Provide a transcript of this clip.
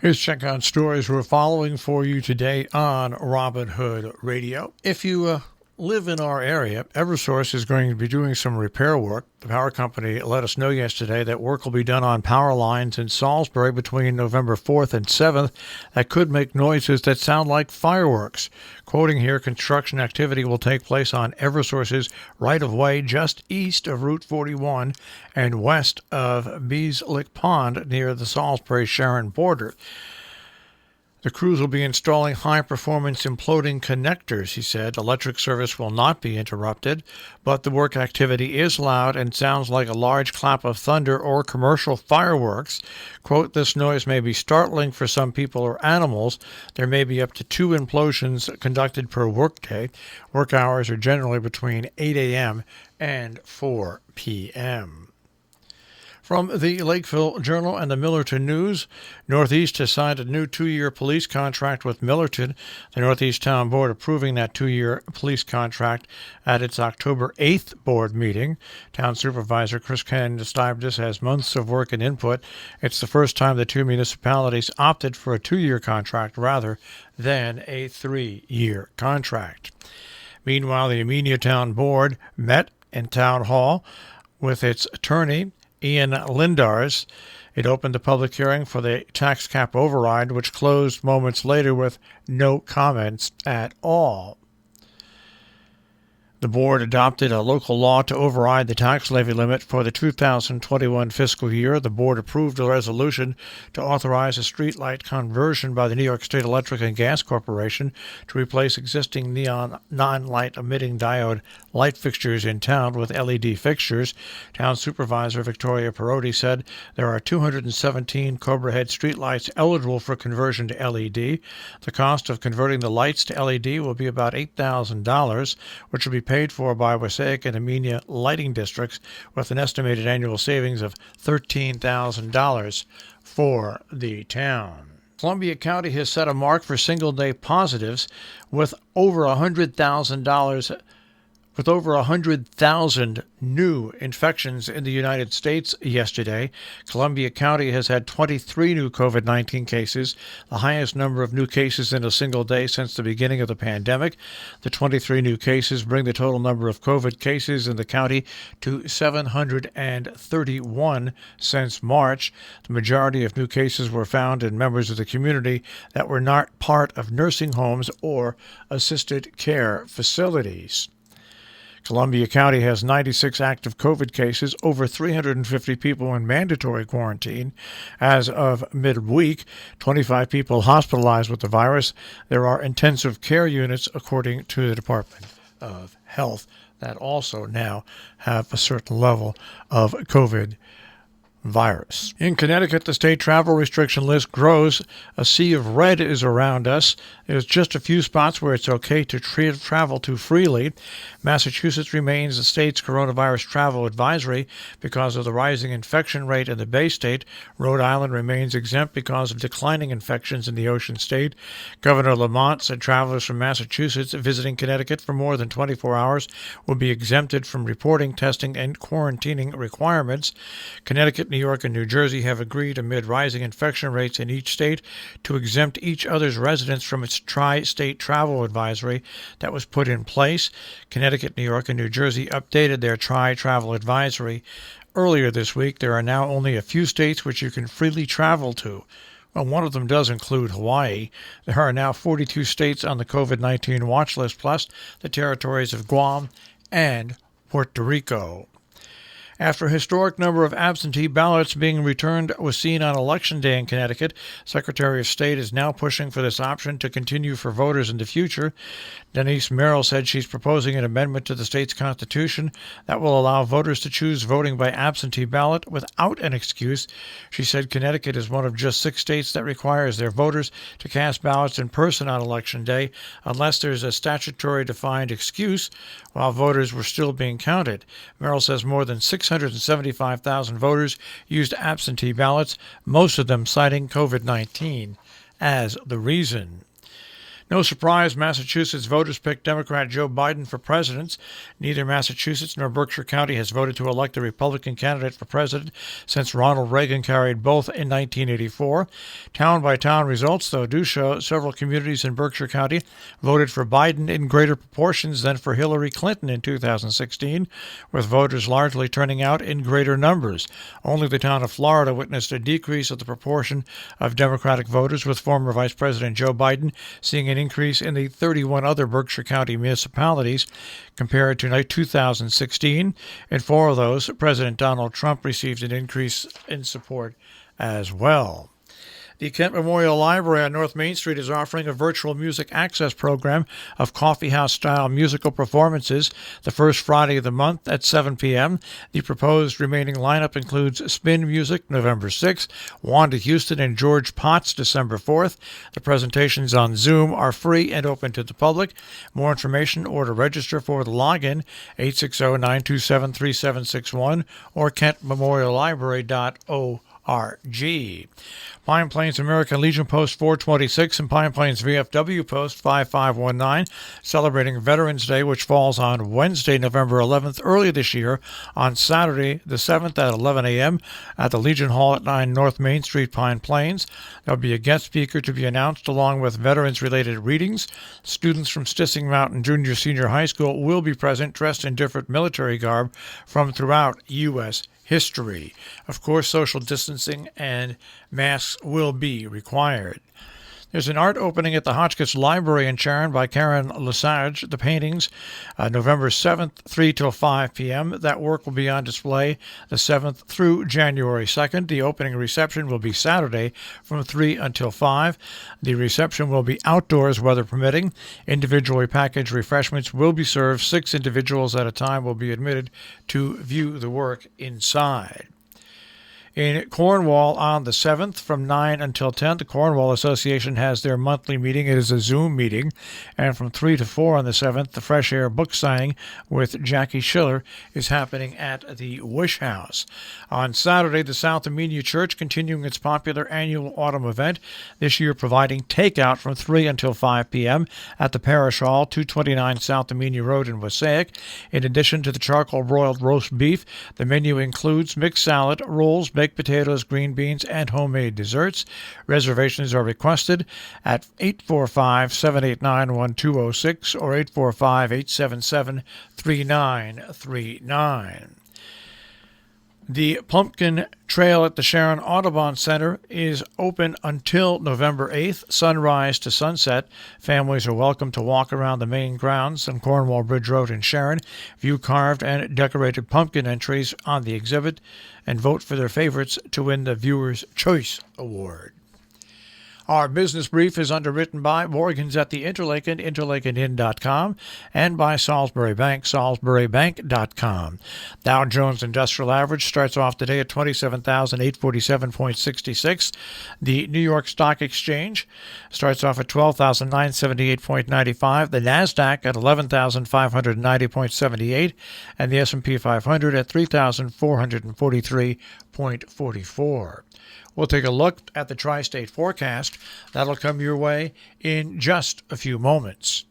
Here's check on stories we're following for you today on Robin Hood Radio. If you live in our area, Eversource is going to be doing some repair work. The power company let us know yesterday that work will be done on power lines in Salisbury between November 4th and 7th that could make noises that sound like fireworks. Quoting here, construction activity will take place on Eversource's right-of-way just east of Route 41 and west of Beeslick Pond near the Salisbury-Sharon border. The crews will be installing high-performance imploding connectors, he said. Electric service will not be interrupted, but the work activity is loud and sounds like a large clap of thunder or commercial fireworks. Quote, this noise may be startling for some people or animals. There may be up to 2 implosions conducted per workday. Work hours are generally between 8 a.m. and 4 p.m. From the Lakeville Journal and the Millerton News, Northeast has signed a new 2-year police contract with Millerton. The Northeast Town Board approving that 2-year police contract at its October 8th board meeting. Town Supervisor Chris Kennan described this as months of work and input. It's the first time the two municipalities opted for a 2-year contract rather than a 3-year contract. Meanwhile, the Amenia Town Board met in Town Hall with its attorney, Ian Lindars. It opened the public hearing for the tax cap override, which closed moments later with no comments at all. The board adopted a local law to override the tax levy limit for the 2021 fiscal year. The board approved a resolution to authorize a streetlight conversion by the New York State Electric and Gas Corporation to replace existing neon non-light emitting diode light fixtures in town with LED fixtures. Town Supervisor Victoria Perotti said there are 217 Cobra Head streetlights eligible for conversion to LED. The cost of converting the lights to LED will be about $8,000, which will be paid for by Wassaic and Amenia lighting districts, with an estimated annual savings of $13,000 for the town. Columbia County has set a mark for single-day positives with over $100,000 new infections in the United States yesterday. Columbia County has had 23 new COVID-19 cases, the highest number of new cases in a single day since the beginning of the pandemic. The 23 new cases bring the total number of COVID cases in the county to 731 since March. The majority of new cases were found in members of the community that were not part of nursing homes or assisted care facilities. Columbia County has 96 active COVID cases, over 350 people in mandatory quarantine. As of midweek, 25 people hospitalized with the virus. There are intensive care units, according to the Department of Health, that also now have a certain level of COVID virus. In Connecticut, the state travel restriction list grows. A sea of red is around us. There's just a few spots where it's okay to travel to freely. Massachusetts remains the state's coronavirus travel advisory because of the rising infection rate in the Bay State. Rhode Island remains exempt because of declining infections in the Ocean State. Governor Lamont said travelers from Massachusetts visiting Connecticut for more than 24 hours will be exempted from reporting, testing, and quarantining requirements. Connecticut, New York, and New Jersey have agreed, amid rising infection rates in each state, to exempt each other's residents from its tri-state travel advisory that was put in place. Connecticut, New York, and New Jersey updated their tri-travel advisory earlier this week. There are now only a few states which you can freely travel to. Well, one of them does include Hawaii. There are now 42 states on the COVID-19 watch list, plus the territories of Guam and Puerto Rico. After a historic number of absentee ballots being returned was seen on Election Day in Connecticut, Secretary of State is now pushing for this option to continue for voters in the future. Denise Merrill said she's proposing an amendment to the state's constitution that will allow voters to choose voting by absentee ballot without an excuse. She said Connecticut is one of just 6 states that requires their voters to cast ballots in person on Election Day unless there's a statutory defined excuse while voters were still being counted. Merrill says more than 675,000 voters used absentee ballots, most of them citing COVID-19 as the reason. No surprise, Massachusetts voters picked Democrat Joe Biden for president. Neither Massachusetts nor Berkshire County has voted to elect a Republican candidate for president since Ronald Reagan carried both in 1984. Town-by-town results, though, do show several communities in Berkshire County voted for Biden in greater proportions than for Hillary Clinton in 2016, with voters largely turning out in greater numbers. Only the town of Florida witnessed a decrease of the proportion of Democratic voters, with former Vice President Joe Biden seeing an increase in the 31 other Berkshire County municipalities compared to 2016. In 4 of those, President Donald Trump received an increase in support as well. The Kent Memorial Library on North Main Street is offering a virtual music access program of coffeehouse-style musical performances the first Friday of the month at 7 p.m. The proposed remaining lineup includes Spin Music November 6th, Wanda Houston and George Potts December 4th. The presentations on Zoom are free and open to the public. More information or to register for the login, 860-927-3761 or kentmemoriallibrary.org. Pine Plains American Legion Post 426 and Pine Plains VFW Post 5519 celebrating Veterans Day, which falls on Wednesday, November 11th, early this year, on Saturday the 7th at 11 a.m. at the Legion Hall at 9 North Main Street, Pine Plains. There will be a guest speaker to be announced along with veterans-related readings. Students from Stissing Mountain Junior Senior High School will be present dressed in different military garb from throughout U.S. history. Of course, social distancing and masks will be required. There's an art opening at the Hotchkiss Library in Sharon by Karen Lesage. The paintings, November 7th, 3 till 5 p.m. That work will be on display the 7th through January 2nd. The opening reception will be Saturday from 3 until 5. The reception will be outdoors, weather permitting. Individually packaged refreshments will be served. 6 individuals at a time will be admitted to view the work inside. In Cornwall on the 7th from 9 until 10, the Cornwall Association has their monthly meeting. It is a Zoom meeting. And from 3 to 4 on the 7th, the Fresh Air book signing with Jackie Schiller is happening at the Wish House. On Saturday, the South Armenia Church continuing its popular annual autumn event, this year providing takeout from 3 until 5 p.m. at the Parish Hall, 229 South Armenia Road in Wassaic. In addition to the charcoal broiled roast beef, the menu includes mixed salad, rolls, baked potatoes, green beans, and homemade desserts. Reservations are requested at 845-789-1206 or 845-877-3939. The Pumpkin Trail at the Sharon Audubon Center is open until November 8th, sunrise to sunset. Families are welcome to walk around the main grounds on Cornwall Bridge Road in Sharon, view carved and decorated pumpkin entries on the exhibit, and vote for their favorites to win the Viewer's Choice Award. Our business brief is underwritten by Morgans at the Interlaken, interlakeninn.com, and by Salisbury Bank, salisburybank.com. Dow Jones Industrial Average starts off today at 27,847.66. The New York Stock Exchange starts off at 12,978.95. The NASDAQ at 11,590.78, and the S&P 500 at 3,443.44. We'll take a look at the tri-state forecast. That'll come your way in just a few moments.